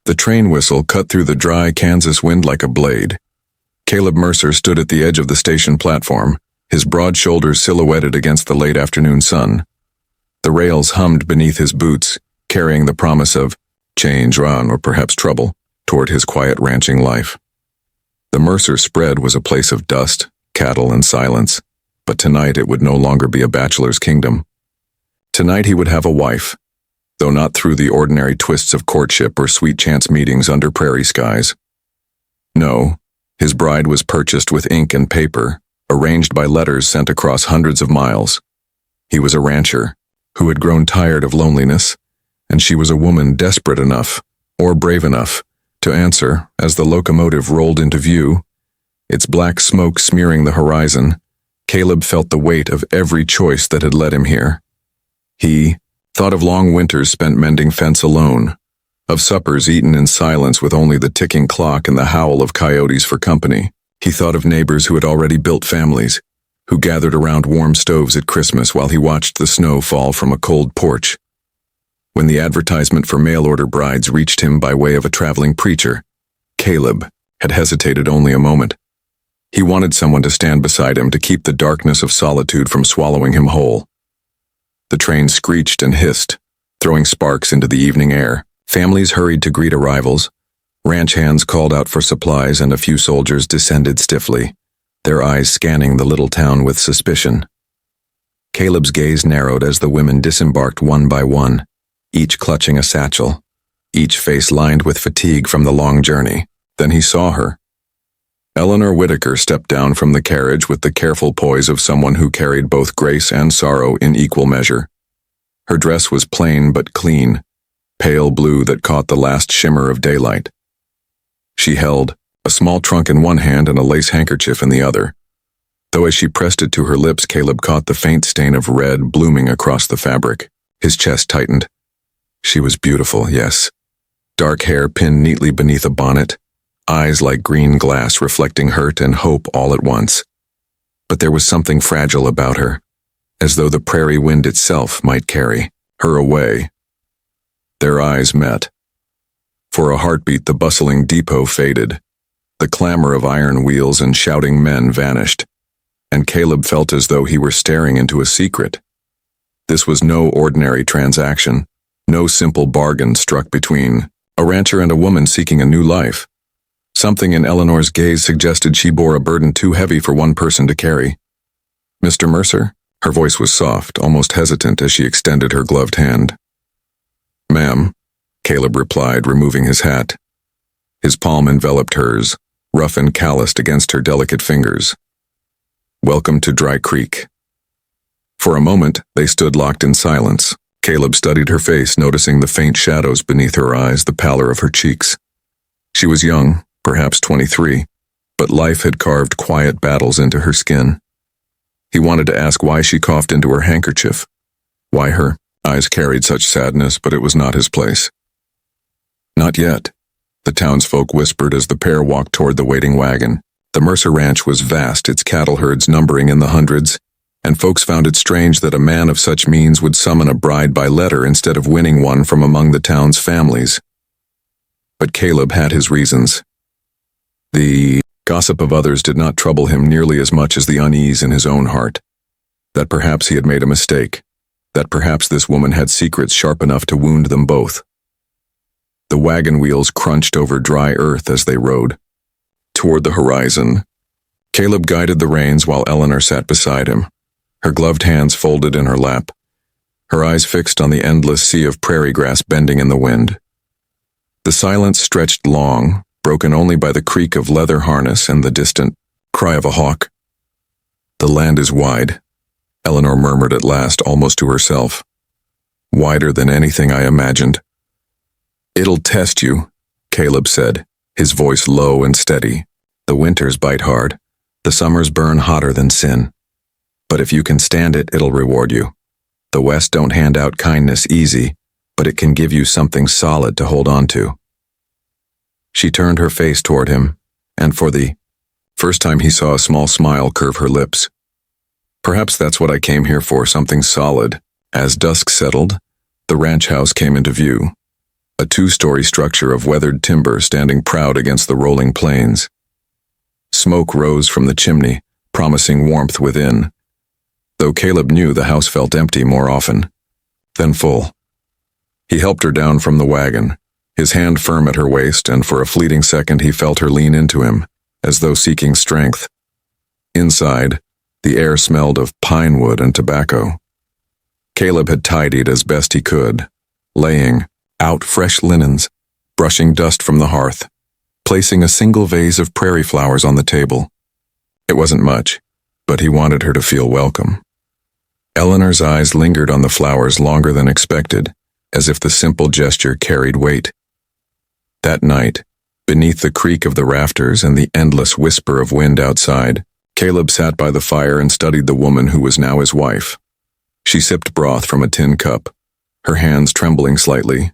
The train whistle cut through the dry Kansas wind like a blade. Caleb Mercer stood at the edge of the station platform, his broad shoulders silhouetted against the late afternoon sun. The rails hummed beneath his boots, carrying the promise of change, run, or perhaps trouble toward his quiet ranching life. The Mercer spread was a place of dust, cattle, and silence, but tonight it would no longer be a bachelor's kingdom. Tonight he would have a wife, though not through the ordinary twists of courtship or sweet chance meetings under prairie skies. No, his bride was purchased with ink and paper, arranged by letters sent across hundreds of miles. He was a rancher who had grown tired of loneliness, and she was a woman desperate enough, or brave enough, to answer as the locomotive rolled into view. Its black smoke smearing the horizon, Caleb felt the weight of every choice that had led him here. He thought of long winters spent mending fence alone, of suppers eaten in silence with only the ticking clock and the howl of coyotes for company. He thought of neighbors who had already built families, who gathered around warm stoves at Christmas while he watched the snow fall from a cold porch. When the advertisement for mail-order brides reached him by way of a traveling preacher, Caleb had hesitated only a moment. He wanted someone to stand beside him to keep the darkness of solitude from swallowing him whole. The train screeched and hissed, throwing sparks into the evening air. Families hurried to greet arrivals. Ranch hands called out for supplies, and a few soldiers descended stiffly, their eyes scanning the little town with suspicion. Caleb's gaze narrowed as the women disembarked one by one, each clutching a satchel, each face lined with fatigue from the long journey. Then he saw her. Eleanor Whitaker stepped down from the carriage with the careful poise of someone who carried both grace and sorrow in equal measure. Her dress was plain but clean, pale blue that caught the last shimmer of daylight. She held a small trunk in one hand and a lace handkerchief in the other. Though as she pressed it to her lips, Caleb caught the faint stain of red blooming across the fabric. His chest tightened. She was beautiful, yes. Dark hair pinned neatly beneath a bonnet, eyes like green glass reflecting hurt and hope all at once. But there was something fragile about her, as though the prairie wind itself might carry her away. Their eyes met. For a heartbeat, the bustling depot faded. The clamor of iron wheels and shouting men vanished, and Caleb felt as though he were staring into a secret. This was no ordinary transaction, no simple bargain struck between a rancher and a woman seeking a new life. Something in Eleanor's gaze suggested she bore a burden too heavy for one person to carry. "Mr. Mercer?" Her voice was soft, almost hesitant as she extended her gloved hand. "Ma'am," Caleb replied, removing his hat. His palm enveloped hers, rough and calloused against her delicate fingers. "Welcome to Dry Creek." For a moment, they stood locked in silence. Caleb studied her face, noticing the faint shadows beneath her eyes, the pallor of her cheeks. She was young, perhaps 23, but life had carved quiet battles into her skin. He wanted to ask why she coughed into her handkerchief, why her eyes carried such sadness, but it was not his place. "Not yet," the townsfolk whispered as the pair walked toward the waiting wagon. The Mercer Ranch was vast, its cattle herds numbering in the hundreds, and folks found it strange that a man of such means would summon a bride by letter instead of winning one from among the town's families. But Caleb had his reasons. The gossip of others did not trouble him nearly as much as the unease in his own heart. That perhaps he had made a mistake, that perhaps this woman had secrets sharp enough to wound them both. The wagon wheels crunched over dry earth as they rode. Toward the horizon, Caleb guided the reins while Eleanor sat beside him, her gloved hands folded in her lap, her eyes fixed on the endless sea of prairie grass bending in the wind. The silence stretched long, broken only by the creak of leather harness and the distant cry of a hawk. "The land is wide," Eleanor murmured at last, almost to herself. "Wider than anything I imagined." "It'll test you," Caleb said, his voice low and steady. "The winters bite hard. The summers burn hotter than sin. But if you can stand it, it'll reward you. The West don't hand out kindness easy, but it can give you something solid to hold on to." She turned her face toward him, and for the first time he saw a small smile curve her lips. "Perhaps that's what I came here for, something solid." As dusk settled, the ranch house came into view. a two-story structure of weathered timber standing proud against the rolling plains. Smoke rose from the chimney, promising warmth within, though Caleb knew the house felt empty more often than full. He helped her down from the wagon, his hand firm at her waist, and for a fleeting second he felt her lean into him, as though seeking strength. Inside, the air smelled of pine wood and tobacco. Caleb had tidied as best he could, laying out fresh linens, brushing dust from the hearth, placing a single vase of prairie flowers on the table. It wasn't much, but he wanted her to feel welcome. Eleanor's eyes lingered on the flowers longer than expected, as if the simple gesture carried weight. That night, beneath the creak of the rafters and the endless whisper of wind outside, Caleb sat by the fire and studied the woman who was now his wife. She sipped broth from a tin cup, her hands trembling slightly.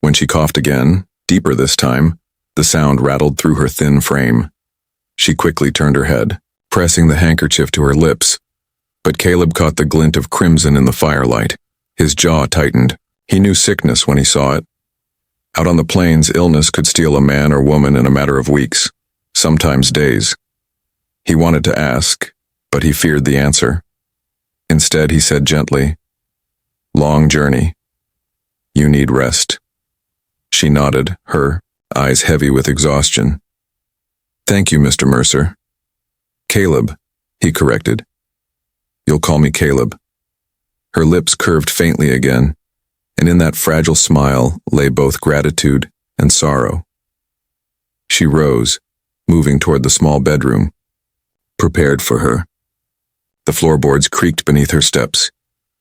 When she coughed again, deeper this time, the sound rattled through her thin frame. She quickly turned her head, pressing the handkerchief to her lips, but Caleb caught the glint of crimson in the firelight. His jaw tightened. He knew sickness when he saw it. Out on the plains, illness could steal a man or woman in a matter of weeks, sometimes days. He wanted to ask, but he feared the answer. Instead, he said gently, "Long journey. You need rest." She nodded, her eyes heavy with exhaustion. "Thank you, Mr. Mercer." "Caleb," he corrected. "You'll call me Caleb." Her lips curved faintly again, and in that fragile smile lay both gratitude and sorrow. She rose, moving toward the small bedroom, prepared for her. The floorboards creaked beneath her steps,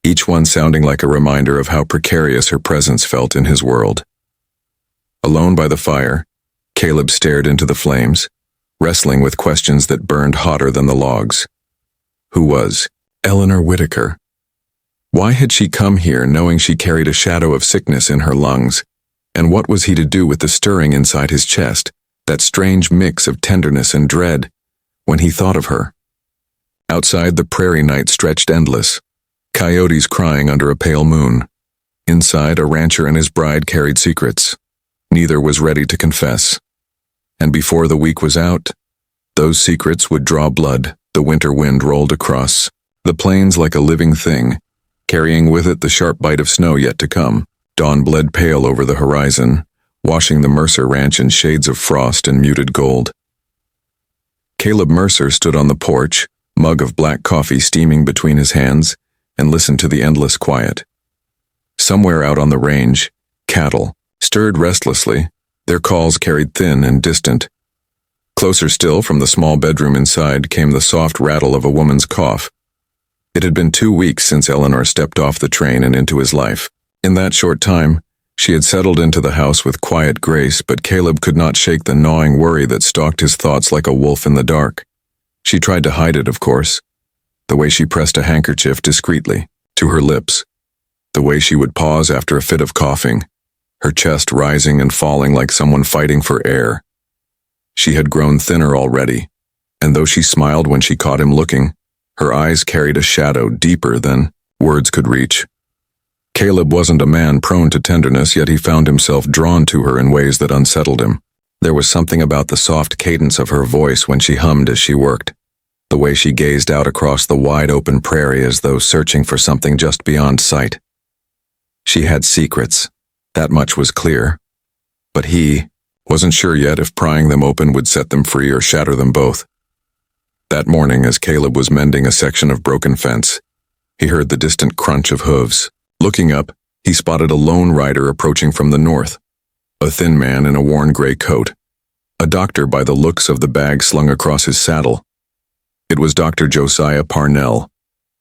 each one sounding like a reminder of how precarious her presence felt in his world. Alone by the fire, Caleb stared into the flames, wrestling with questions that burned hotter than the logs. Who was Eleanor Whitaker? Why had she come here knowing she carried a shadow of sickness in her lungs? And what was he to do with the stirring inside his chest, that strange mix of tenderness and dread, when he thought of her? Outside, the prairie night stretched endless, coyotes crying under a pale moon. Inside, a rancher and his bride carried secrets. Neither was ready to confess. And before the week was out, those secrets would draw blood. The winter wind rolled across the plains like a living thing, carrying with it the sharp bite of snow yet to come. Dawn bled pale over the horizon, washing the Mercer ranch in shades of frost and muted gold. Caleb Mercer stood on the porch, mug of black coffee steaming between his hands, and listened to the endless quiet. Somewhere out on the range, cattle stirred restlessly, their calls carried thin and distant. Closer still, from the small bedroom inside, came the soft rattle of a woman's cough. It had been 2 weeks since Eleanor stepped off the train and into his life. In that short time, she had settled into the house with quiet grace, but Caleb could not shake the gnawing worry that stalked his thoughts like a wolf in the dark. She tried to hide it, of course. The way she pressed a handkerchief discreetly to her lips. The way she would pause after a fit of coughing, her chest rising and falling like someone fighting for air. She had grown thinner already, and though she smiled when she caught him looking, her eyes carried a shadow deeper than words could reach. Caleb wasn't a man prone to tenderness, yet he found himself drawn to her in ways that unsettled him. There was something about the soft cadence of her voice when she hummed as she worked, the way she gazed out across the wide-open prairie as though searching for something just beyond sight. She had secrets, that much was clear, but he wasn't sure yet if prying them open would set them free or shatter them both. That morning, as Caleb was mending a section of broken fence, he heard the distant crunch of hooves. Looking up, he spotted a lone rider approaching from the north, a thin man in a worn gray coat, a doctor by the looks of the bag slung across his saddle. It was Dr. Josiah Parnell,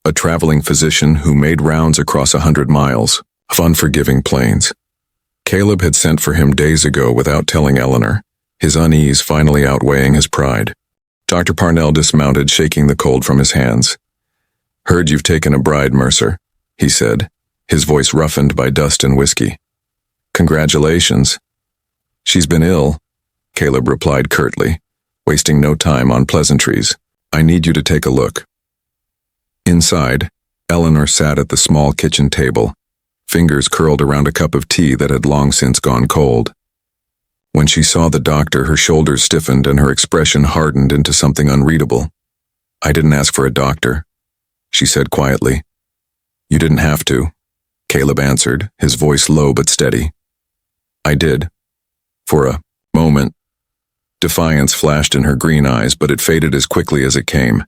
a traveling physician who made rounds across 100 miles of unforgiving plains. Caleb had sent for him days ago without telling Eleanor, his unease finally outweighing his pride. Dr. Parnell dismounted, shaking the cold from his hands. "Heard you've taken a bride, Mercer," he said, his voice roughened by dust and whiskey. "Congratulations." "She's been ill," Caleb replied curtly, wasting no time on pleasantries. "I need you to take a look." Inside, Eleanor sat at the small kitchen table, fingers curled around a cup of tea that had long since gone cold. When she saw the doctor, her shoulders stiffened and her expression hardened into something unreadable. "I didn't ask for a doctor," she said quietly. "You didn't have to," Caleb answered, his voice low but steady. "I did." For a moment, defiance flashed in her green eyes, but it faded as quickly as it came.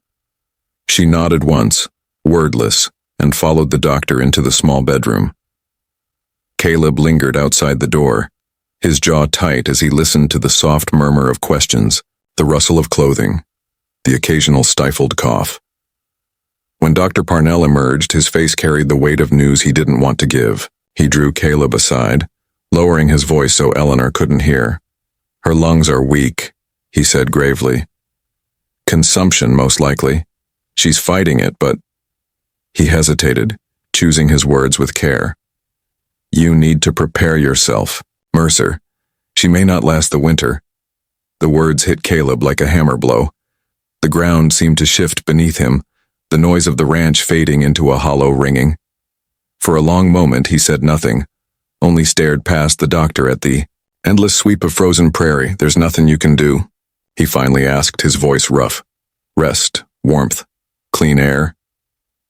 She nodded once, wordless, and followed the doctor into the small bedroom. Caleb lingered outside the door, his jaw tight as he listened to the soft murmur of questions, the rustle of clothing, the occasional stifled cough. When Dr. Parnell emerged, his face carried the weight of news he didn't want to give. He drew Caleb aside, lowering his voice so Eleanor couldn't hear. "Her lungs are weak," he said gravely. "Consumption, most likely. She's fighting it, but—" He hesitated, choosing his words with care. "You need to prepare yourself, Mercer. She may not last the winter." The words hit Caleb like a hammer blow. The ground seemed to shift beneath him, the noise of the ranch fading into a hollow ringing. For a long moment he said nothing, only stared past the doctor at the endless sweep of frozen prairie. "There's nothing you can do?" he finally asked, his voice rough. "Rest, warmth, clean air.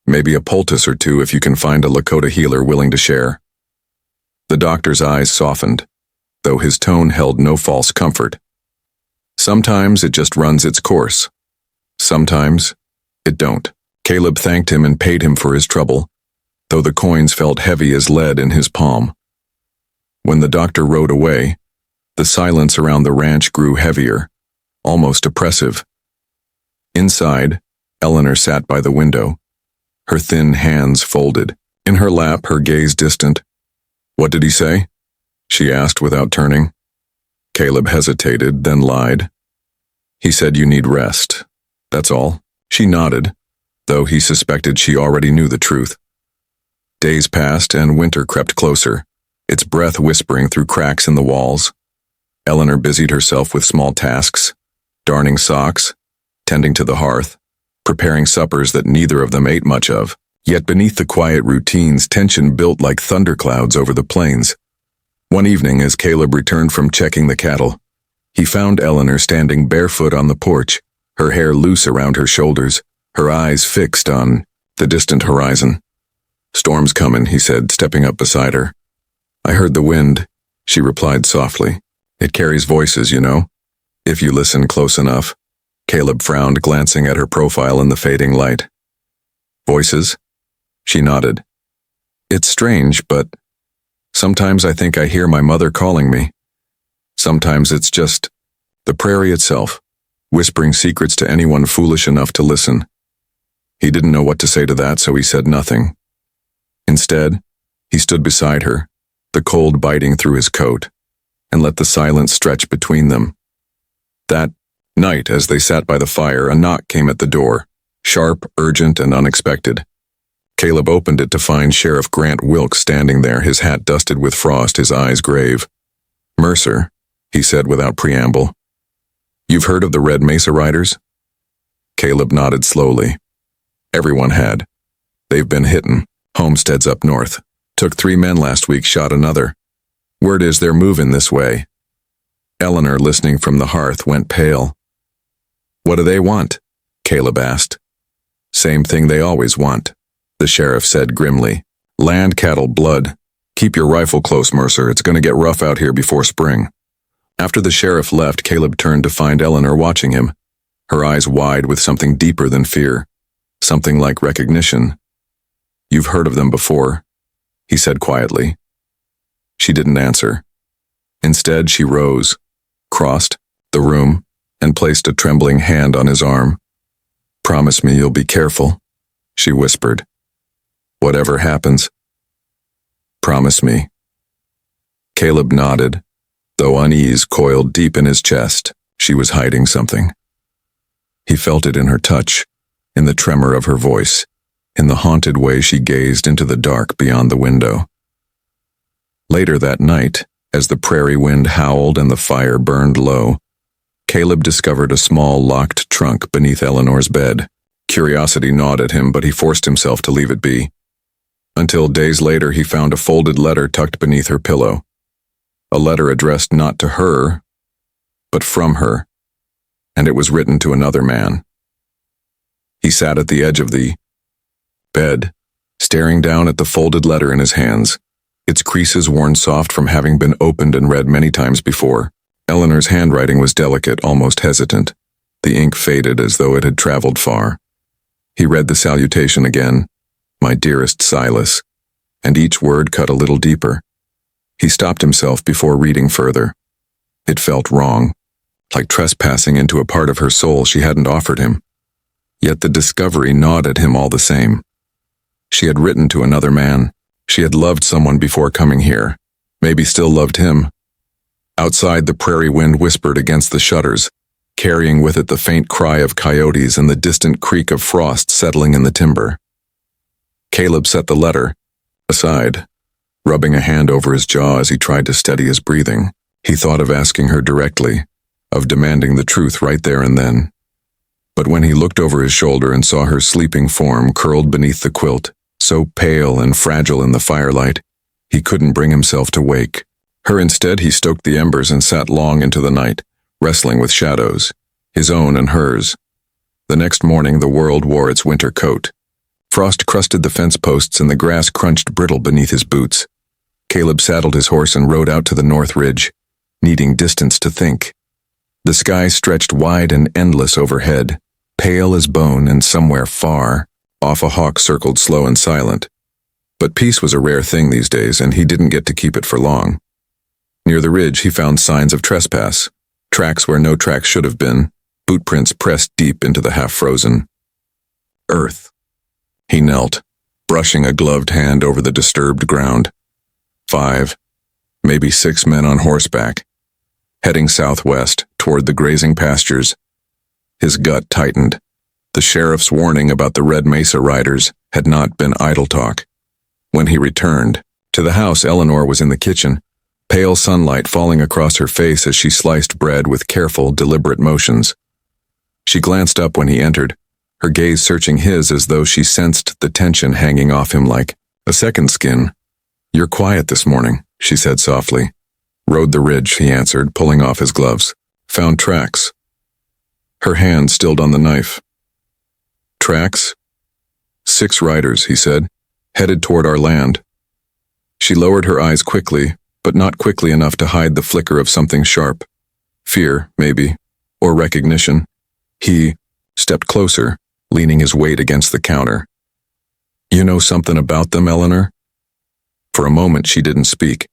Maybe a poultice or two if you can find a Lakota healer willing to share." The doctor's eyes softened, though his tone held no false comfort. "Sometimes it just runs its course. Sometimes it don't." Caleb thanked him and paid him for his trouble, though the coins felt heavy as lead in his palm. When the doctor rode away, the silence around the ranch grew heavier, almost oppressive. Inside, Eleanor sat by the window, her thin hands folded. In her lap, her gaze distant. "What did he say?" she asked without turning. Caleb hesitated, then lied. "He said you need rest. That's all." She nodded, though he suspected she already knew the truth. Days passed and winter crept closer, its breath whispering through cracks in the walls. Eleanor busied herself with small tasks, darning socks, tending to the hearth, preparing suppers that neither of them ate much of. Yet beneath the quiet routines, tension built like thunderclouds over the plains. One evening, as Caleb returned from checking the cattle, he found Eleanor standing barefoot on the porch, her hair loose around her shoulders, her eyes fixed on the distant horizon. "Storm's comin'," he said, stepping up beside her. "I heard the wind," she replied softly. "It carries voices, you know, if you listen close enough." Caleb frowned, glancing at her profile in the fading light. "Voices?" She nodded. "It's strange, but sometimes I think I hear my mother calling me. Sometimes it's just the prairie itself, whispering secrets to anyone foolish enough to listen." He didn't know what to say to that, so he said nothing. Instead, he stood beside her, the cold biting through his coat, and let the silence stretch between them. That night, as they sat by the fire, a knock came at the door, sharp, urgent, and unexpected. Caleb opened it to find Sheriff Grant Wilkes standing there, his hat dusted with frost, his eyes grave. "Mercer," he said without preamble. "You've heard of the Red Mesa Riders?" Caleb nodded slowly. Everyone had. "They've been hittin'. Homesteads up north. Took 3 men last week, shot another. Word is they're moving this way." Eleanor, listening from the hearth, went pale. "What do they want?" Caleb asked. "Same thing they always want," the sheriff said grimly. "Land, cattle, blood. Keep your rifle close, Mercer. It's going to get rough out here before spring." After the sheriff left, Caleb turned to find Eleanor watching him, her eyes wide with something deeper than fear, something like recognition. "You've heard of them before," he said quietly. She didn't answer. Instead, she rose, crossed the room, and placed a trembling hand on his arm. "Promise me you'll be careful," she whispered. "Whatever happens. Promise me." Caleb nodded, though unease coiled deep in his chest. She was hiding something. He felt it in her touch, in the tremor of her voice, in the haunted way she gazed into the dark beyond the window. Later that night, as the prairie wind howled and the fire burned low, Caleb discovered a small locked trunk beneath Eleanor's bed. Curiosity gnawed at him, but he forced himself to leave it be. until days later he found a folded letter tucked beneath her pillow. A letter addressed not to her, but from her, and it was written to another man. He sat at the edge of the bed, staring down at the folded letter in his hands, its creases worn soft from having been opened and read many times before. Eleanor's handwriting was delicate, almost hesitant. The ink faded as though it had traveled far. He read the salutation again, "My dearest Silas," and each word cut a little deeper. He stopped himself before reading further. It felt wrong, like trespassing into a part of her soul she hadn't offered him. Yet the discovery gnawed at him all the same. She had written to another man. She had loved someone before coming here, maybe still loved him. Outside, the prairie wind whispered against the shutters, carrying with it the faint cry of coyotes and the distant creak of frost settling in the timber. Caleb set the letter aside, rubbing a hand over his jaw as he tried to steady his breathing. He thought of asking her directly, of demanding the truth right there and then. But when he looked over his shoulder and saw her sleeping form curled beneath the quilt, so pale and fragile in the firelight, he couldn't bring himself to wake her. Instead, he stoked the embers and sat long into the night, wrestling with shadows, his own and hers. The next morning, the world wore its winter coat. Frost crusted the fence posts and the grass crunched brittle beneath his boots. Caleb saddled his horse and rode out to the north ridge, needing distance to think. The sky stretched wide and endless overhead, pale as bone, and somewhere far off a hawk circled slow and silent. But peace was a rare thing these days, and he didn't get to keep it for long. Near the ridge, he found signs of trespass, tracks where no tracks should have been, bootprints pressed deep into the half-frozen earth. He knelt, brushing a gloved hand over the disturbed ground. 5, maybe 6 men on horseback, heading southwest toward the grazing pastures. His gut tightened. The sheriff's warning about the Red Mesa riders had not been idle talk. When he returned to the house, Eleanor was in the kitchen, pale sunlight falling across her face as she sliced bread with careful, deliberate motions. She glanced up when he entered, her gaze searching his as though she sensed the tension hanging off him like a second skin. "You're quiet this morning," she said softly. "Rode the ridge," he answered, pulling off his gloves. "Found tracks." Her hand stilled on the knife. "Tracks?" "6 riders," he said, "headed toward our land." She lowered her eyes quickly, but not quickly enough to hide the flicker of something sharp. Fear, maybe, or recognition. He stepped closer, leaning his weight against the counter. "You know something about them, Eleanor?" For a moment she didn't speak.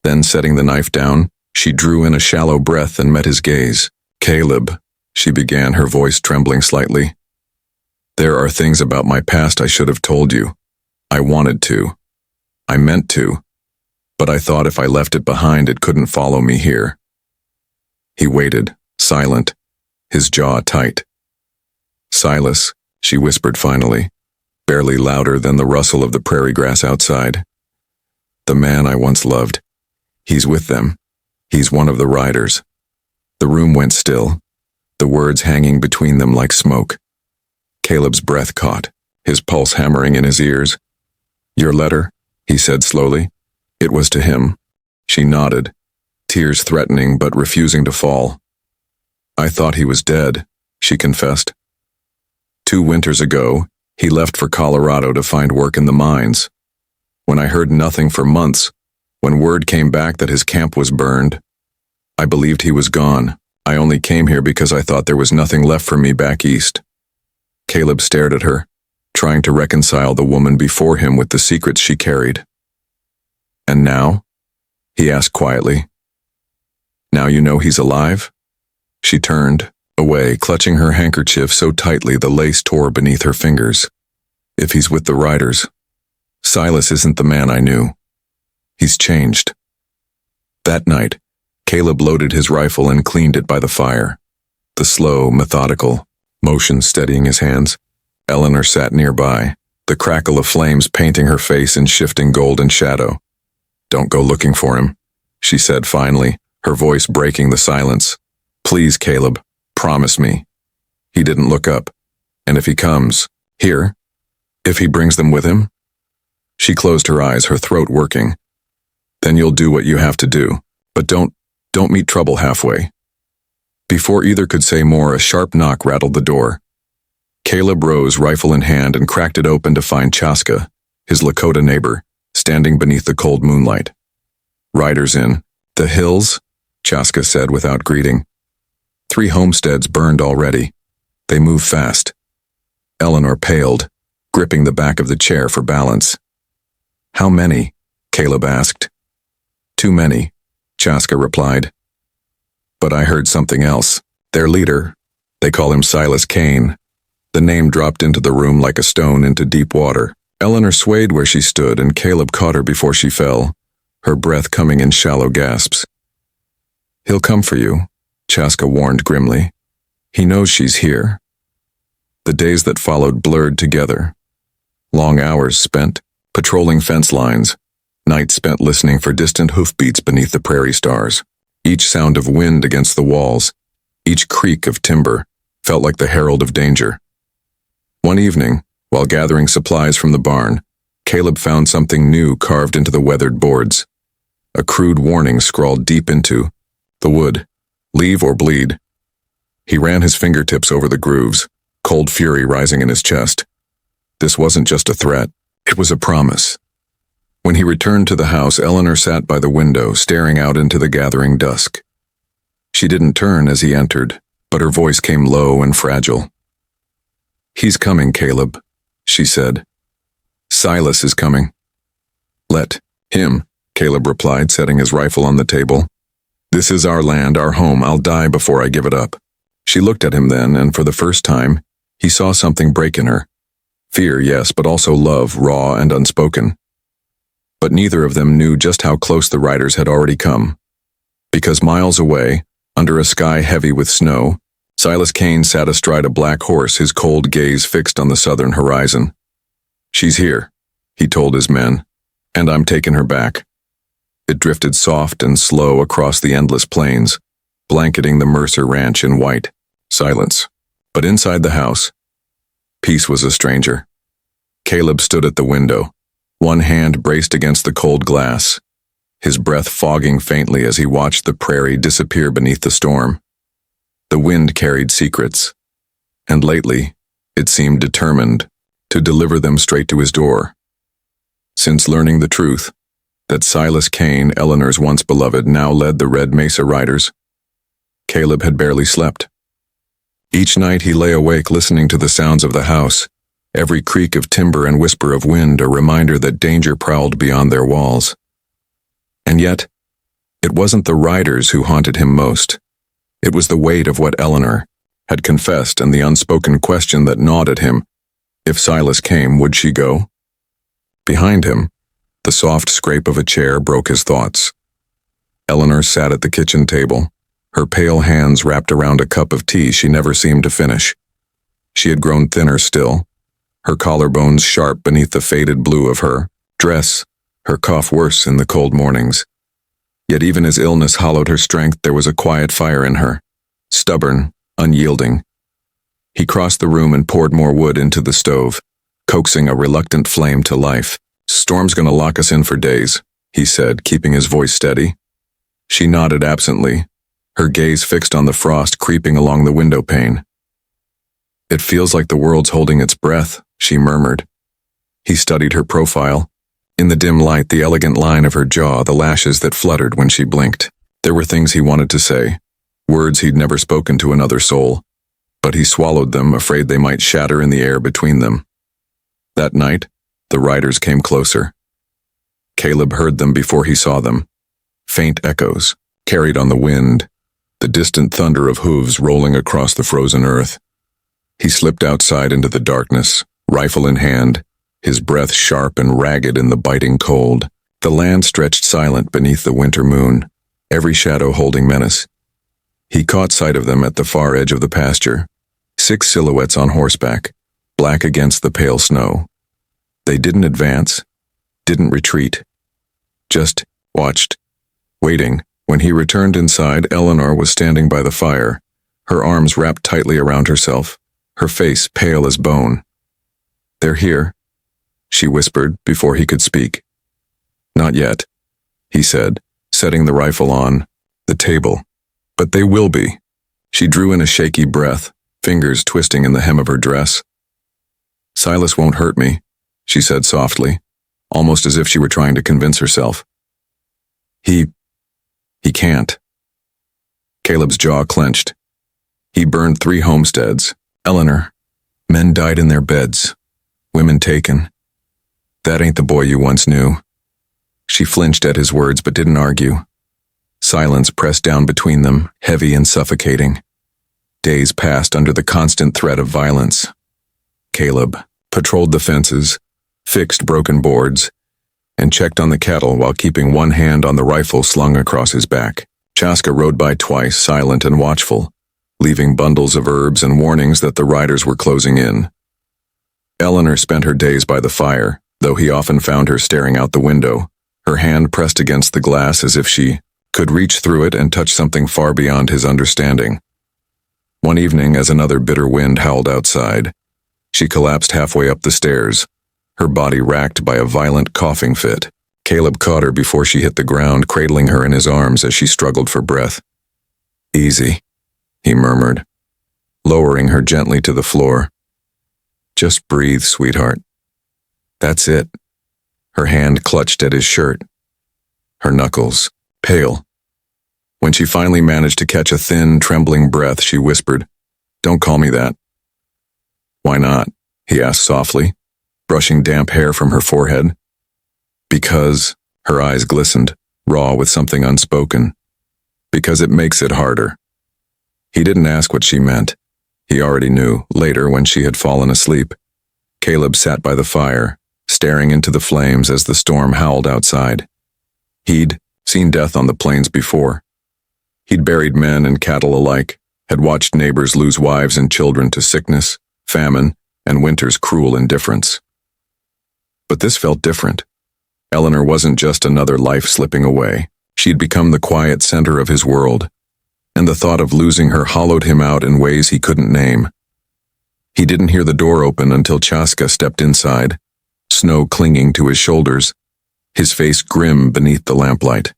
Then, setting the knife down, she drew in a shallow breath and met his gaze. "Caleb," she began, her voice trembling slightly. "There are things about my past I should have told you. I wanted to. I meant to. But I thought if I left it behind, it couldn't follow me here." He waited, silent, his jaw tight. "Silas," she whispered finally, barely louder than the rustle of the prairie grass outside. "The man I once loved. He's with them. He's one of the riders." The room went still, the words hanging between them like smoke. Caleb's breath caught, his pulse hammering in his ears. "Your letter?" he said slowly. It was to him. She nodded, tears threatening but refusing to fall. "I thought he was dead," she confessed. 2 winters ago, he left for Colorado to find work in the mines. When I heard nothing for months, when word came back that his camp was burned, I believed he was gone. I only came here because I thought there was nothing left for me back east." Caleb stared at her, trying to reconcile the woman before him with the secrets she carried. "And now?" he asked quietly. "Now you know he's alive?" She turned away, clutching her handkerchief so tightly the lace tore beneath her fingers. "If he's with the riders, Silas isn't the man I knew. He's changed." That night, Caleb loaded his rifle and cleaned it by the fire, the slow, methodical motion steadying his hands. Eleanor sat nearby, the crackle of flames painting her face in shifting golden shadow. "Don't go looking for him," she said finally, her voice breaking the silence. "Please, Caleb, promise me." He didn't look up. "And if he comes, here? If he brings them with him?" She closed her eyes, her throat working. Then you'll do what you have to do, but don't meet trouble halfway. Before either could say more, a sharp knock rattled the door. Caleb rose, rifle in hand, and cracked it open to find Chaska, his Lakota neighbor, standing beneath the cold moonlight. Riders in. The hills? Chaska said without greeting. 3 homesteads burned already. They moved fast. Eleanor paled, gripping the back of the chair for balance. How many? Caleb asked. Too many, Chaska replied. But I heard something else. Their leader, they call him Silas Kane. The name dropped into the room like a stone into deep water. Eleanor swayed where she stood, and Caleb caught her before she fell, her breath coming in shallow gasps. He'll come for you, Chaska warned grimly. He knows she's here. The days that followed blurred together. Long hours spent patrolling fence lines, nights spent listening for distant hoofbeats beneath the prairie stars. Each sound of wind against the walls, each creak of timber, felt like the herald of danger. One evening, while gathering supplies from the barn, Caleb found something new carved into the weathered boards. A crude warning scrawled deep into the wood, leave or bleed. He ran his fingertips over the grooves, cold fury rising in his chest. This wasn't just a threat, it was a promise. When he returned to the house, Eleanor sat by the window, staring out into the gathering dusk. She didn't turn as he entered, but her voice came low and fragile. He's coming, Caleb, she said. Silas is coming. Let him, Caleb replied, setting his rifle on the table. This is our land, our home. I'll die before I give it up. She looked at him then, and for the first time, he saw something break in her. Fear, yes, but also love, raw and unspoken. But neither of them knew just how close the riders had already come. Because miles away, under a sky heavy with snow, Silas Kane sat astride a black horse, his cold gaze fixed on the southern horizon. She's here, he told his men, and I'm taking her back. It drifted soft and slow across the endless plains, blanketing the Mercer ranch in white silence. But inside the house, peace was a stranger. Caleb stood at the window, one hand braced against the cold glass, his breath fogging faintly as he watched the prairie disappear beneath the storm. The wind carried secrets, and lately, it seemed determined to deliver them straight to his door. Since learning the truth, that Silas Kane, Eleanor's once beloved, now led the Red Mesa Riders, Caleb had barely slept. Each night he lay awake listening to the sounds of the house, every creak of timber and whisper of wind a reminder that danger prowled beyond their walls. And yet, it wasn't the riders who haunted him most. It was the weight of what Eleanor had confessed and the unspoken question that gnawed at him. If Silas came, would she go? Behind him, the soft scrape of a chair broke his thoughts. Eleanor sat at the kitchen table, her pale hands wrapped around a cup of tea she never seemed to finish. She had grown thinner still, her collarbones sharp beneath the faded blue of her dress, her cough worse in the cold mornings. Yet even as illness hollowed her strength, there was a quiet fire in her, stubborn, unyielding. He crossed the room and poured more wood into the stove, coaxing a reluctant flame to life. Storm's gonna lock us in for days, he said, keeping his voice steady. She nodded absently, her gaze fixed on the frost creeping along the window pane. It feels like the world's holding its breath, she murmured. He studied her profile. In the dim light, the elegant line of her jaw, the lashes that fluttered when she blinked. There were things he wanted to say, words he'd never spoken to another soul, but he swallowed them, afraid they might shatter in the air between them. That night, the riders came closer. Caleb heard them before he saw them. Faint echoes, carried on the wind, the distant thunder of hooves rolling across the frozen earth. He slipped outside into the darkness, rifle in hand, his breath sharp and ragged in the biting cold. The land stretched silent beneath the winter moon, every shadow holding menace. He caught sight of them at the far edge of the pasture, 6 silhouettes on horseback, black against the pale snow. They didn't advance, didn't retreat, just watched, waiting. When he returned inside, Eleanor was standing by the fire, her arms wrapped tightly around herself, her face pale as bone. They're here, she whispered before he could speak. Not yet, he said, setting the rifle on the table. But they will be. She drew in a shaky breath, fingers twisting in the hem of her dress. Silas won't hurt me, she said softly, almost as if she were trying to convince herself. He can't. Caleb's jaw clenched. He burned 3 homesteads. Eleanor. Men died in their beds. Women taken. That ain't the boy you once knew. She flinched at his words but didn't argue. Silence pressed down between them, heavy and suffocating. Days passed under the constant threat of violence. Caleb patrolled the fences, fixed broken boards, and checked on the cattle while keeping one hand on the rifle slung across his back. Chaska rode by twice, silent and watchful, leaving bundles of herbs and warnings that the riders were closing in. Eleanor spent her days by the fire, though he often found her staring out the window, her hand pressed against the glass as if she could reach through it and touch something far beyond his understanding. One evening, as another bitter wind howled outside, she collapsed halfway up the stairs, her body racked by a violent coughing fit. Caleb caught her before she hit the ground, cradling her in his arms as she struggled for breath. Easy, he murmured, lowering her gently to the floor. Just breathe, sweetheart. That's it. Her hand clutched at his shirt, her knuckles pale. When she finally managed to catch a thin, trembling breath, she whispered, "Don't call me that." "Why not?" he asked softly, brushing damp hair from her forehead. "Because," her eyes glistened, raw with something unspoken. "Because it makes it harder." He didn't ask what she meant. He already knew. Later, when she had fallen asleep, Caleb sat by the fire, staring into the flames as the storm howled outside. He'd seen death on the plains before. He'd buried men and cattle alike, had watched neighbors lose wives and children to sickness, famine, and winter's cruel indifference. But this felt different. Eleanor wasn't just another life slipping away. She'd become the quiet center of his world, and the thought of losing her hollowed him out in ways he couldn't name. He didn't hear the door open until Chaska stepped inside, snow clinging to his shoulders, his face grim beneath the lamplight.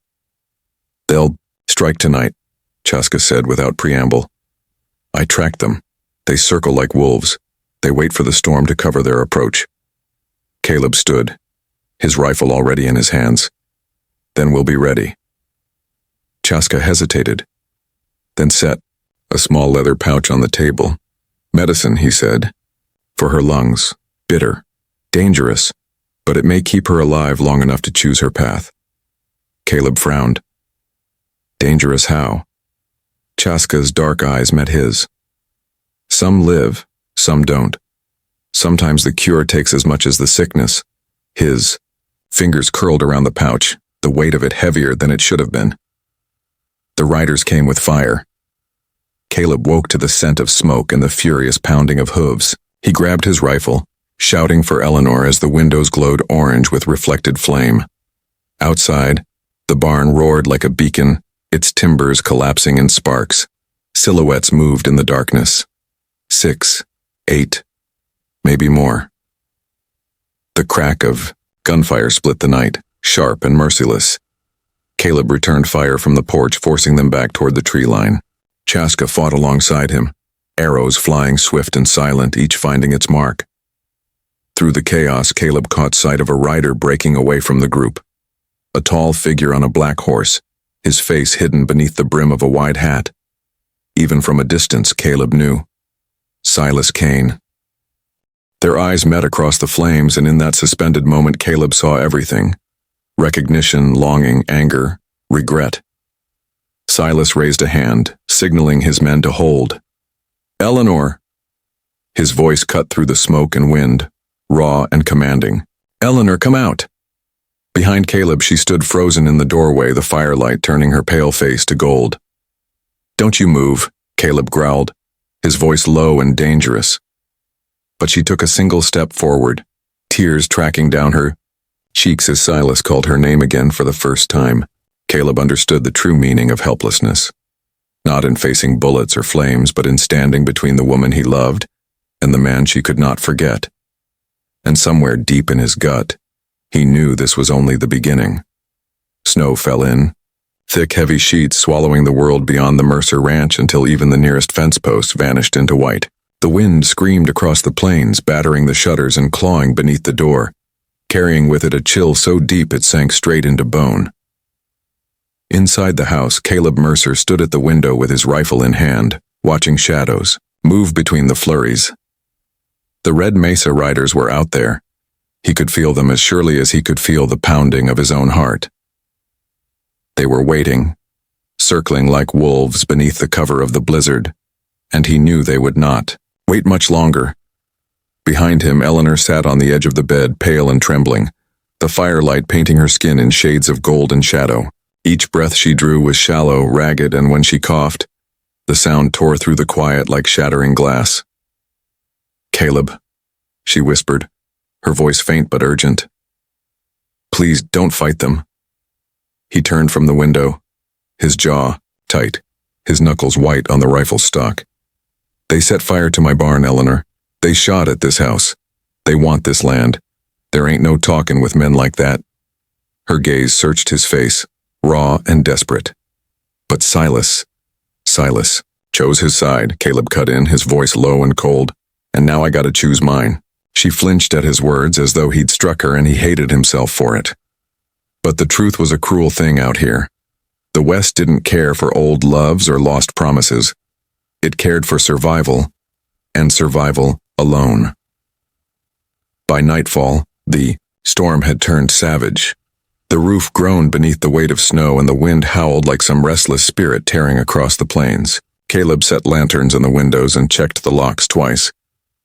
"They'll strike tonight," Chaska said without preamble. "I tracked them. They circle like wolves. They wait for the storm to cover their approach." Caleb stood, his rifle already in his hands. "Then we'll be ready." Chaska hesitated, then set a small leather pouch on the table. "Medicine," he said, "for her lungs. Bitter, dangerous, but it may keep her alive long enough to choose her path." Caleb frowned. "Dangerous how?" Chaska's dark eyes met his. "Some live, some don't. Sometimes the cure takes as much as the sickness." His fingers curled around the pouch, the weight of it heavier than it should have been. The riders came with fire. Caleb woke to the scent of smoke and the furious pounding of hooves. He grabbed his rifle, shouting for Eleanor as the windows glowed orange with reflected flame. Outside, the barn roared like a beacon, its timbers collapsing in sparks. Silhouettes moved in the darkness. 6, 8, maybe more. The crack of gunfire split the night, sharp and merciless. Caleb returned fire from the porch, forcing them back toward the tree line. Chaska fought alongside him, arrows flying swift and silent, each finding its mark. Through the chaos, Caleb caught sight of a rider breaking away from the group. A tall figure on a black horse, his face hidden beneath the brim of a wide hat. Even from a distance, Caleb knew. Silas Kane. Their eyes met across the flames, and in that suspended moment, Caleb saw everything. Recognition, longing, anger, regret. Silas raised a hand, signaling his men to hold. "Eleanor!" His voice cut through the smoke and wind, raw and commanding. "Eleanor, come out!" Behind Caleb, she stood frozen in the doorway, the firelight turning her pale face to gold. "Don't you move," Caleb growled, his voice low and dangerous. But she took a single step forward, tears tracking down her cheeks as Silas called her name again for the first time. Caleb understood the true meaning of helplessness. Not in facing bullets or flames, but in standing between the woman he loved and the man she could not forget. and somewhere deep in his gut, he knew this was only the beginning. Snow fell in, thick heavy sheets swallowing the world beyond the Mercer ranch until even the nearest fence posts vanished into white. The wind screamed across the plains, battering the shutters and clawing beneath the door, carrying with it a chill so deep it sank straight into bone. Inside the house, Caleb Mercer stood at the window with his rifle in hand, watching shadows move between the flurries. The Red Mesa riders were out there. He could feel them as surely as he could feel the pounding of his own heart. They were waiting, circling like wolves beneath the cover of the blizzard, and he knew they would not wait much longer. Behind him, Eleanor sat on the edge of the bed, pale and trembling, the firelight painting her skin in shades of gold and shadow. Each breath she drew was shallow, ragged, and when she coughed, the sound tore through the quiet like shattering glass. "Caleb," she whispered, her voice faint but urgent. "Please don't fight them." He turned from the window, his jaw tight, his knuckles white on the rifle stock. "They set fire to my barn, Eleanor. They shot at this house. They want this land. There ain't no talking with men like that." Her gaze searched his face, raw and desperate. But Silas chose his side, Caleb cut in, his voice low and cold. "And now I gotta choose mine." She flinched at his words as though he'd struck her and he hated himself for it. But the truth was a cruel thing out here. The West didn't care for old loves or lost promises. It cared for survival, and survival alone. By nightfall, the storm had turned savage. The roof groaned beneath the weight of snow and the wind howled like some restless spirit tearing across the plains. Caleb set lanterns in the windows and checked the locks twice.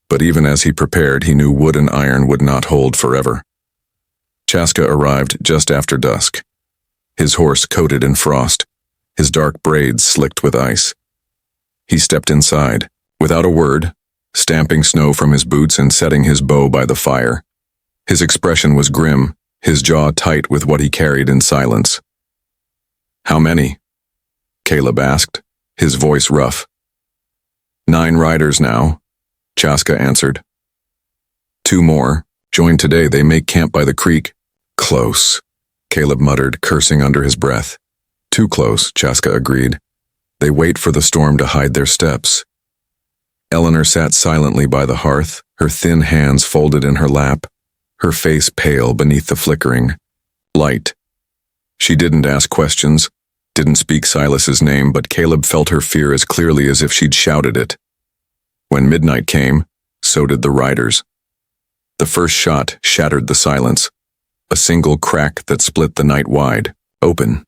But even as he prepared, he knew wood and iron would not hold forever. Chaska arrived just after dusk, his horse coated in frost, his dark braids slicked with ice. He stepped inside, without a word, stamping snow from his boots and setting his bow by the fire. His expression was grim, his jaw tight with what he carried in silence. "How many?" Caleb asked, his voice rough. "9 riders now," Chaska answered. "2 more. Joined today. They make camp by the creek." "Close," Caleb muttered, cursing under his breath. "Too close," Chaska agreed. "They wait for the storm to hide their steps." Eleanor sat silently by the hearth, her thin hands folded in her lap, her face pale beneath the flickering light. She didn't ask questions, didn't speak Silas's name, but Caleb felt her fear as clearly as if she'd shouted it. When midnight came, so did the riders. The first shot shattered the silence, a single crack that split the night wide, open.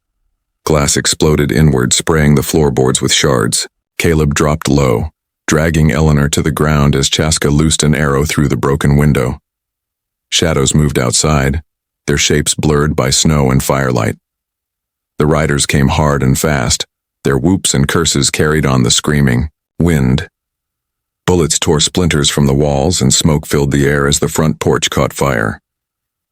Glass exploded inward, spraying the floorboards with shards. Caleb dropped low, dragging Eleanor to the ground as Chaska loosed an arrow through the broken window. Shadows moved outside, their shapes blurred by snow and firelight. The riders came hard and fast, their whoops and curses carried on the screaming wind. Bullets tore splinters from the walls and smoke filled the air as the front porch caught fire.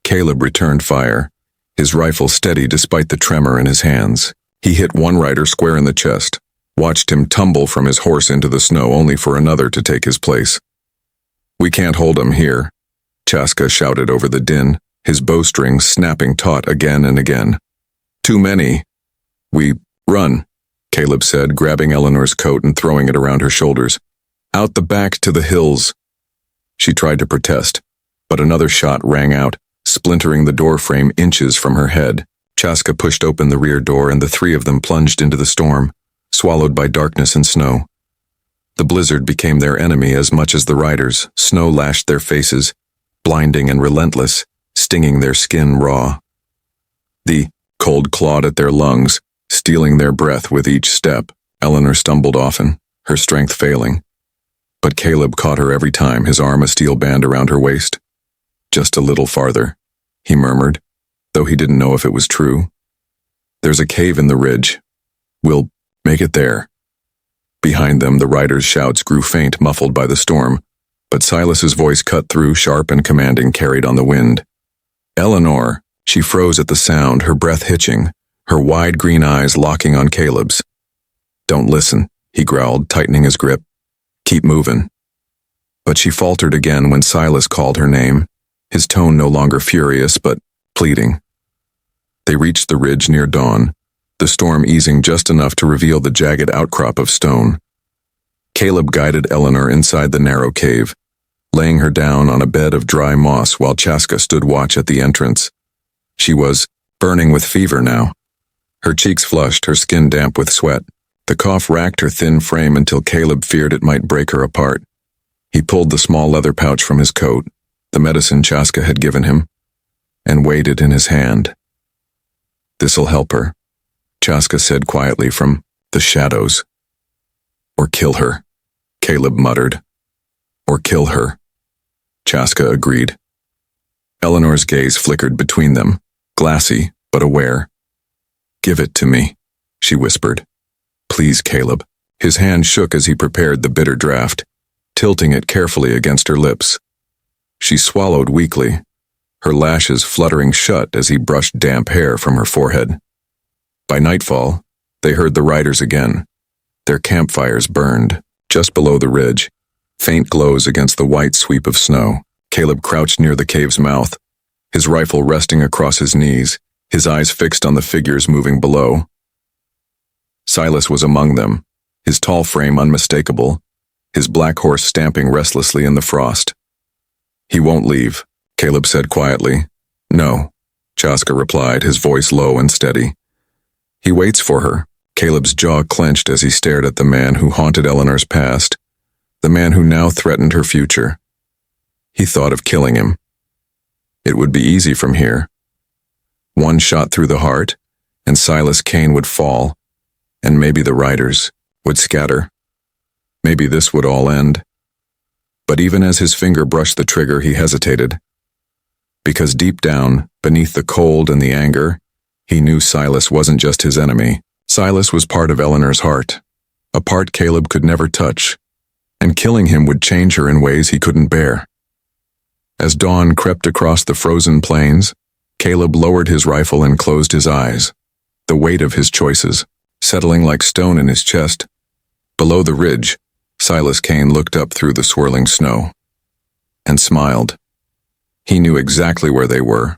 Caleb returned fire, his rifle steady despite the tremor in his hands. He hit one rider square in the chest, watched him tumble from his horse into the snow only for another to take his place. "We can't hold him here," Chaska shouted over the din, his bowstring snapping taut again and again. "Too many." "We run," Caleb said, grabbing Eleanor's coat and throwing it around her shoulders. "Out the back to the hills." She tried to protest, but another shot rang out, splintering the door frame inches from her head. Chaska pushed open the rear door and the 3 of them plunged into the storm, swallowed by darkness and snow. The blizzard became their enemy as much as the riders. Snow lashed their faces, blinding and relentless, stinging their skin raw. The cold clawed at their lungs, stealing their breath with each step. Eleanor stumbled often, her strength failing. But Caleb caught her every time, his arm a steel band around her waist. "Just a little farther," he murmured, though he didn't know if it was true. "There's a cave in the ridge. We'll make it there." Behind them, the riders' shouts grew faint, muffled by the storm, but Silas's voice cut through, sharp and commanding, carried on the wind. "Eleanor!" She froze at the sound, her breath hitching, her wide green eyes locking on Caleb's. "Don't listen," he growled, tightening his grip. "Keep moving." But she faltered again when Silas called her name. his tone no longer furious but pleading. They reached the ridge near dawn, the storm easing just enough to reveal the jagged outcrop of stone. Caleb guided Eleanor inside the narrow cave, laying her down on a bed of dry moss while Chaska stood watch at the entrance. She was burning with fever now. Her cheeks flushed, her skin damp with sweat. The cough racked her thin frame until Caleb feared it might break her apart. He pulled the small leather pouch from his coat, the medicine Chaska had given him, and weighed it in his hand. "This'll help her," Chaska said quietly from the shadows. "Or kill her," Caleb muttered. "Or kill her," Chaska agreed. Eleanor's gaze flickered between them, glassy but aware. "Give it to me," she whispered. "Please, Caleb." His hand shook as he prepared the bitter draught, tilting it carefully against her lips. She swallowed weakly, her lashes fluttering shut as he brushed damp hair from her forehead. By nightfall, they heard the riders again. Their campfires burned, just below the ridge, faint glows against the white sweep of snow. Caleb crouched near the cave's mouth, his rifle resting across his knees, his eyes fixed on the figures moving below. Silas was among them, his tall frame unmistakable, his black horse stamping restlessly in the frost. "He won't leave," Caleb said quietly. "No," Chaska replied, his voice low and steady. "He waits for her." Caleb's jaw clenched as he stared at the man who haunted Eleanor's past, the man who now threatened her future. He thought of killing him. It would be easy from here. One shot through the heart, and Silas Kane would fall, and maybe the riders would scatter. Maybe this would all end. But even as his finger brushed the trigger, he hesitated. Because deep down, beneath the cold and the anger, he knew Silas wasn't just his enemy. Silas was part of Eleanor's heart, a part Caleb could never touch, and killing him would change her in ways he couldn't bear. As dawn crept across the frozen plains, Caleb lowered his rifle and closed his eyes, the weight of his choices settling like stone in his chest. Below the ridge, Silas Kane looked up through the swirling snow and smiled. He knew exactly where they were.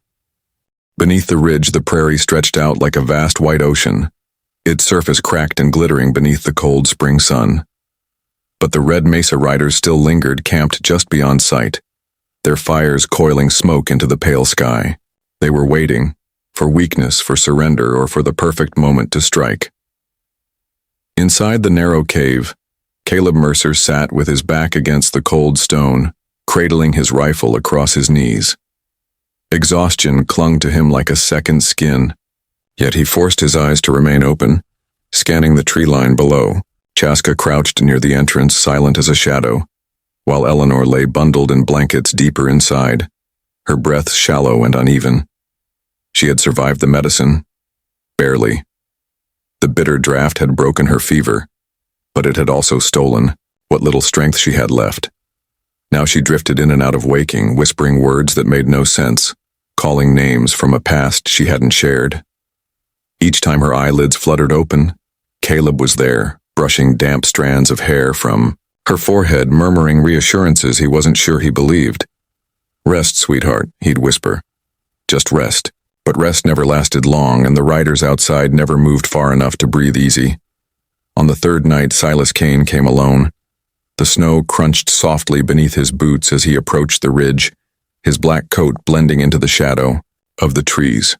Beneath the ridge, the prairie stretched out like a vast white ocean, its surface cracked and glittering beneath the cold spring sun. But the red mesa riders still lingered, camped just beyond sight, their fires coiling smoke into the pale sky. They were waiting, for weakness, for surrender, or for the perfect moment to strike. Inside the narrow cave, Caleb Mercer sat with his back against the cold stone, cradling his rifle across his knees. Exhaustion clung to him like a second skin, yet he forced his eyes to remain open, scanning the tree line below. Chaska crouched near the entrance, silent as a shadow, while Eleanor lay bundled in blankets deeper inside, her breath shallow and uneven. She had survived the medicine, barely. The bitter draught had broken her fever, but it had also stolen what little strength she had left. Now she drifted in and out of waking, whispering words that made no sense, calling names from a past she hadn't shared. Each time her eyelids fluttered open, Caleb was there, brushing damp strands of hair from her forehead, murmuring reassurances he wasn't sure he believed. "Rest, sweetheart," he'd whisper. "Just rest." But rest never lasted long, and the riders outside never moved far enough to breathe easy. On the third night, Silas Kane came alone. The snow crunched softly beneath his boots as he approached the ridge, his black coat blending into the shadow of the trees.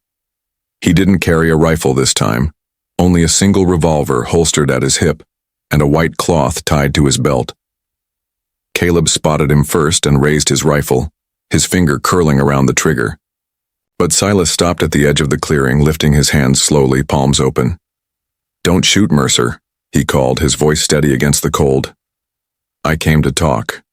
He didn't carry a rifle this time, only a single revolver holstered at his hip and a white cloth tied to his belt. Caleb spotted him first and raised his rifle, his finger curling around the trigger. But Silas stopped at the edge of the clearing, lifting his hands slowly, palms open. "Don't shoot, Mercer," he called, his voice steady against the cold. "I came to talk."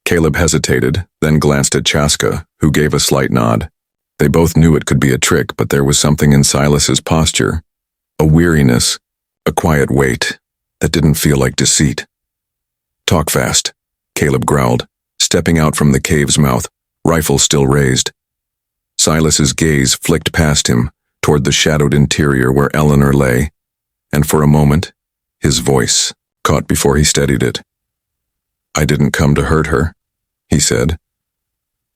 Caleb hesitated, then glanced at Chaska, who gave a slight nod. They both knew it could be a trick, but there was something in Silas's posture, a weariness, a quiet weight, that didn't feel like deceit. "Talk fast," Caleb growled, stepping out from the cave's mouth, rifle still raised. Silas's gaze flicked past him, toward the shadowed interior where Eleanor lay, and for a moment, his voice caught before he steadied it. "I didn't come to hurt her," he said.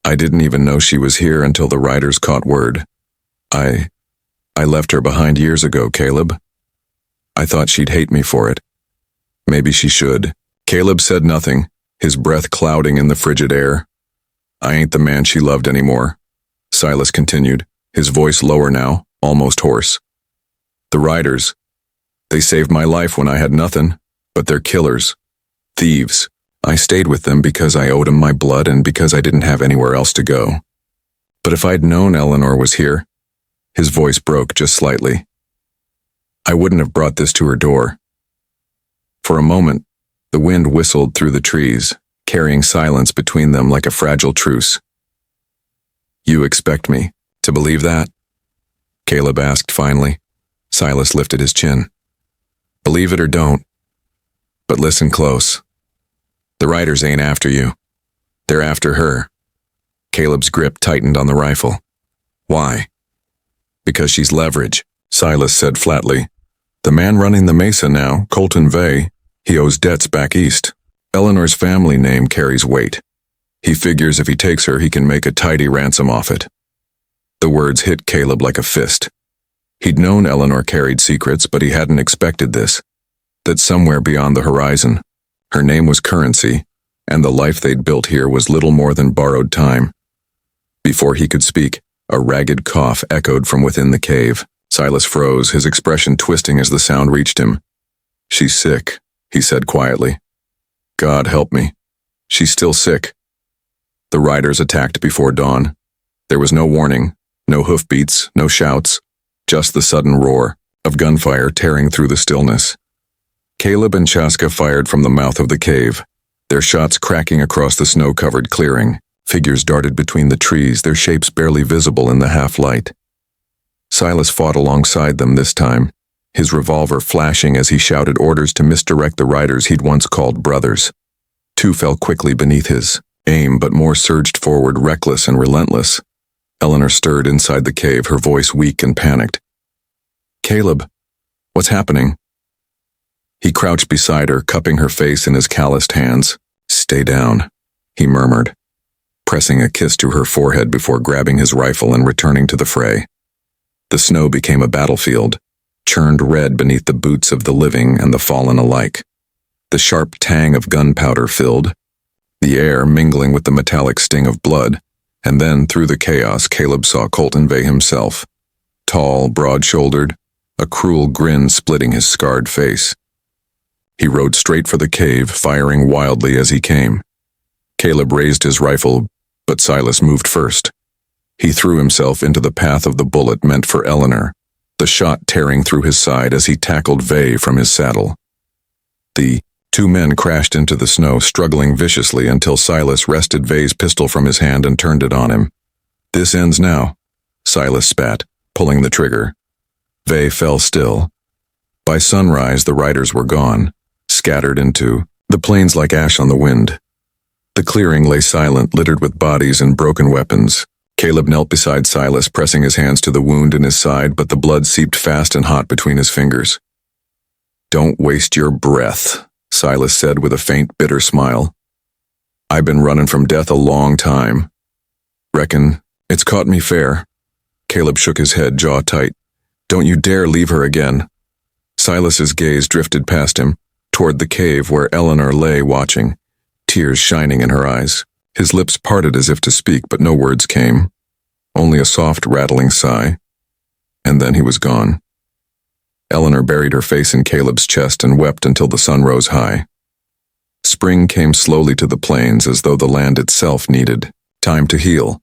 I didn't even know she was here until the riders caught word. I left her behind years ago, Caleb. I thought she'd hate me for it. Maybe she should. Caleb said nothing, his breath clouding in the frigid air. I ain't the man she loved anymore, Silas continued, his voice lower now, almost hoarse. The riders, they saved my life when I had nothing, but they're killers. Thieves. I stayed with them because I owed 'em my blood and because I didn't have anywhere else to go. But if I'd known Eleanor was here, his voice broke just slightly, I wouldn't have brought this to her door. For a moment, the wind whistled through the trees, carrying silence between them like a fragile truce. You expect me to believe that? Caleb asked finally. Silas lifted his chin. Believe it or don't. But listen close. The riders ain't after you. They're after her. Caleb's grip tightened on the rifle. Why? Because she's leverage, Silas said flatly. The man running the mesa now, Colton Vey, he owes debts back east. Eleanor's family name carries weight. He figures if he takes her, he can make a tidy ransom off it. The words hit Caleb like a fist. He'd known Eleanor carried secrets, but he hadn't expected this. That somewhere beyond the horizon, her name was currency, and the life they'd built here was little more than borrowed time. Before he could speak, a ragged cough echoed from within the cave. Silas froze, his expression twisting as the sound reached him. She's sick, he said quietly. God help me. She's still sick. The riders attacked before dawn. There was no warning, no hoofbeats, no shouts, just the sudden roar of gunfire tearing through the stillness. Caleb and Chaska fired from the mouth of the cave, their shots cracking across the snow-covered clearing. Figures darted between the trees, their shapes barely visible in the half-light. Silas fought alongside them this time, his revolver flashing as he shouted orders to misdirect the riders he'd once called brothers. Two fell quickly beneath his aim, but more surged forward, reckless and relentless. Eleanor stirred inside the cave, her voice weak and panicked. Caleb, what's happening? He crouched beside her, cupping her face in his calloused hands. Stay down, he murmured, pressing a kiss to her forehead before grabbing his rifle and returning to the fray. The snow became a battlefield, churned red beneath the boots of the living and the fallen alike. The sharp tang of gunpowder filled the air, mingling with the metallic sting of blood, and then, through the chaos, Caleb saw Colton Vey himself. Tall, broad-shouldered, a cruel grin splitting his scarred face. He rode straight for the cave, firing wildly as he came. Caleb raised his rifle, but Silas moved first. He threw himself into the path of the bullet meant for Eleanor, the shot tearing through his side as he tackled Vey from his saddle. The two men crashed into the snow, struggling viciously until Silas wrested Vey's pistol from his hand and turned it on him. This ends now, Silas spat, pulling the trigger. Vey fell still. By sunrise, the riders were gone, scattered into the plains like ash on the wind. The clearing lay silent, littered with bodies and broken weapons. Caleb knelt beside Silas, pressing his hands to the wound in his side, but the blood seeped fast and hot between his fingers. Don't waste your breath, Silas said with a faint, bitter smile. I've been running from death a long time. Reckon it's caught me fair. Caleb shook his head, jaw tight. Don't you dare leave her again. Silas's gaze drifted past him, toward the cave where Eleanor lay watching, tears shining in her eyes. His lips parted as if to speak, but no words came. Only a soft, rattling sigh. And then he was gone. Eleanor buried her face in Caleb's chest and wept until the sun rose high. Spring came slowly to the plains as though the land itself needed time to heal.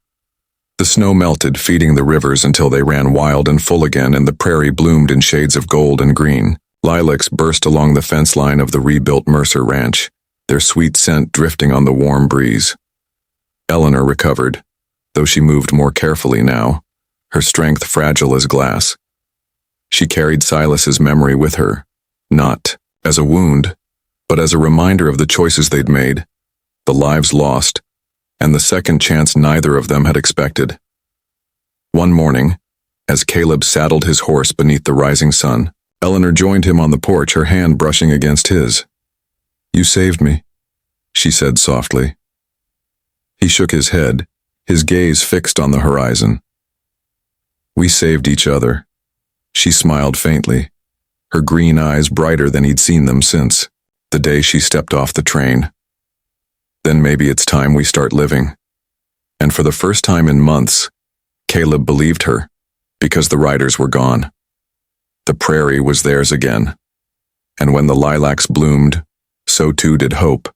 The snow melted, feeding the rivers until they ran wild and full again, and the prairie bloomed in shades of gold and green. Lilacs burst along the fence line of the rebuilt Mercer ranch, their sweet scent drifting on the warm breeze. Eleanor recovered, though she moved more carefully now, her strength fragile as glass. She carried Silas's memory with her, not as a wound, but as a reminder of the choices they'd made, the lives lost, and the second chance neither of them had expected. One morning, as Caleb saddled his horse beneath the rising sun, Eleanor joined him on the porch, her hand brushing against his. You saved me, she said softly. He shook his head, his gaze fixed on the horizon. We saved each other. She smiled faintly, her green eyes brighter than he'd seen them since the day she stepped off the train. Then maybe it's time we start living. And for the first time in months, Caleb believed her, because the riders were gone. The prairie was theirs again. And when the lilacs bloomed, so too did hope.